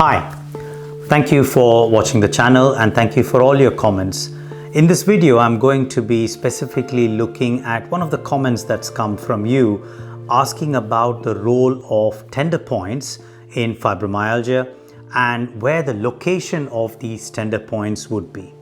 Hi, thank you for watching the channel and thank you for all your comments. In this video, I'm going to be specifically looking at one of the comments that's come from you asking about the role of tender points in fibromyalgia and where the location of these tender points would be.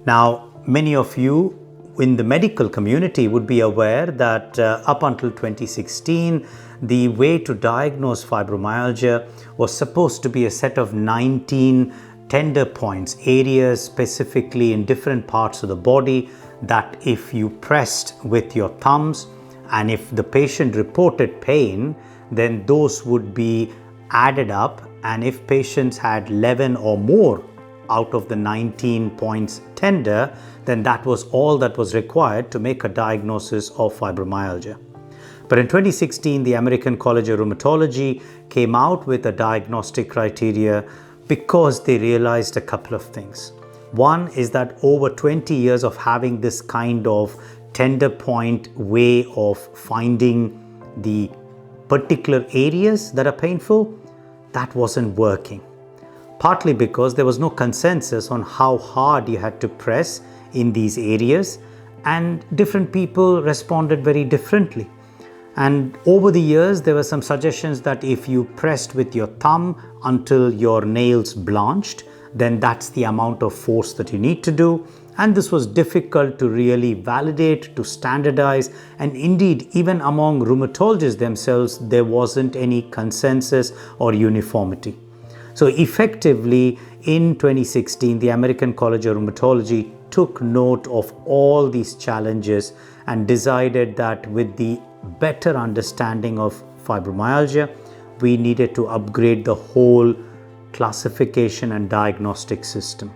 Now, many of you in the medical community would be aware that up until 2016, the way to diagnose fibromyalgia was supposed to be a set of 19 tender points, areas specifically in different parts of the body that if you pressed with your thumbs and if the patient reported pain, then those would be added up, and if patients had 11 or more out of the 19 points tender, then that was all that was required to make a diagnosis of fibromyalgia. But in 2016, the American College of Rheumatology came out with a diagnostic criteria because they realized a couple of things. One is that over 20 years of having this kind of tender point way of finding the particular areas that are painful, that wasn't working. Partly because there was no consensus on how hard you had to press in these areas, and different people responded very differently. And over the years, there were some suggestions that if you pressed with your thumb until your nails blanched, then that's the amount of force that you need to do. And this was difficult to really validate, to standardize, and indeed, even among rheumatologists themselves, there wasn't any consensus or uniformity. So effectively, in 2016, the American College of Rheumatology took note of all these challenges and decided that with the better understanding of fibromyalgia, we needed to upgrade the whole classification and diagnostic system.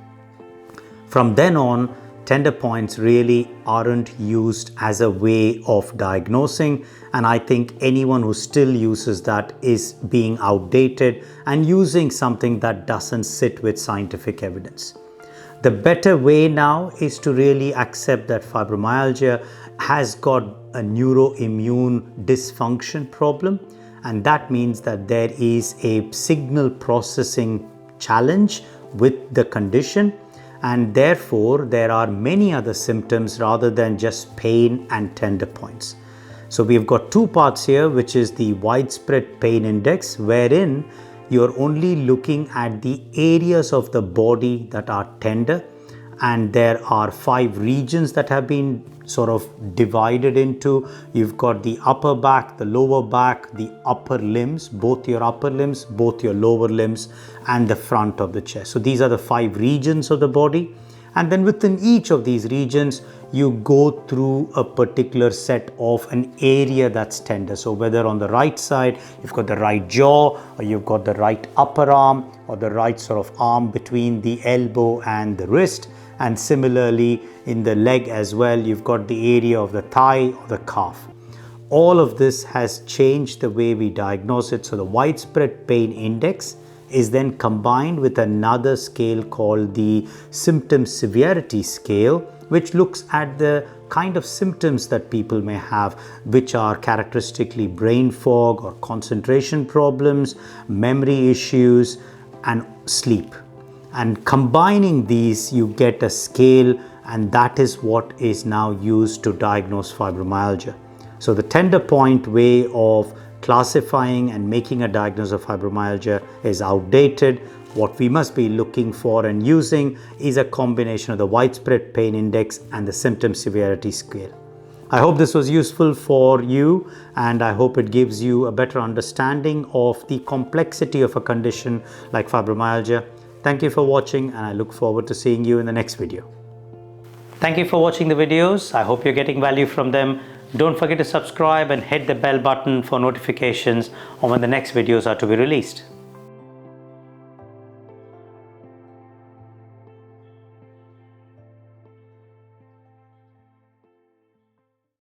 From then on, tender points really aren't used as a way of diagnosing, and I think anyone who still uses that is being outdated and using something that doesn't sit with scientific evidence. The better way now is to really accept that fibromyalgia has got a neuroimmune dysfunction problem, and that means that there is a signal processing challenge with the condition, and therefore there are many other symptoms rather than just pain and tender points. So we've got two parts here, which is the widespread pain index, wherein you're only looking at the areas of the body that are tender, and there are 5 regions that have been sort of divided into. You've got the upper back, the lower back, the upper limbs, both your upper limbs, both your lower limbs, and the front of the chest. So these are the 5 regions of the body. And then within each of these regions, you go through a particular set of an area that's tender. So whether on the right side, you've got the right jaw, or you've got the right upper arm, or the right sort of arm between the elbow and the wrist. And similarly, in the leg as well, you've got the area of the thigh or the calf. All of this has changed the way we diagnose it. So the widespread pain index is then combined with another scale called the symptom severity scale, which looks at the kind of symptoms that people may have, which are characteristically brain fog or concentration problems, memory issues, and sleep. And combining these, you get a scale, and that is what is now used to diagnose fibromyalgia. So the tender point way of classifying and making a diagnosis of fibromyalgia is outdated. What we must be looking for and using is a combination of the widespread pain index and the symptom severity scale. I hope this was useful for you, and I hope it gives you a better understanding of the complexity of a condition like fibromyalgia. Thank you for watching, and I look forward to seeing you in the next video. Thank you for watching the videos. I hope you're getting value from them. Don't forget to subscribe and hit the bell button for notifications on when the next videos are to be released.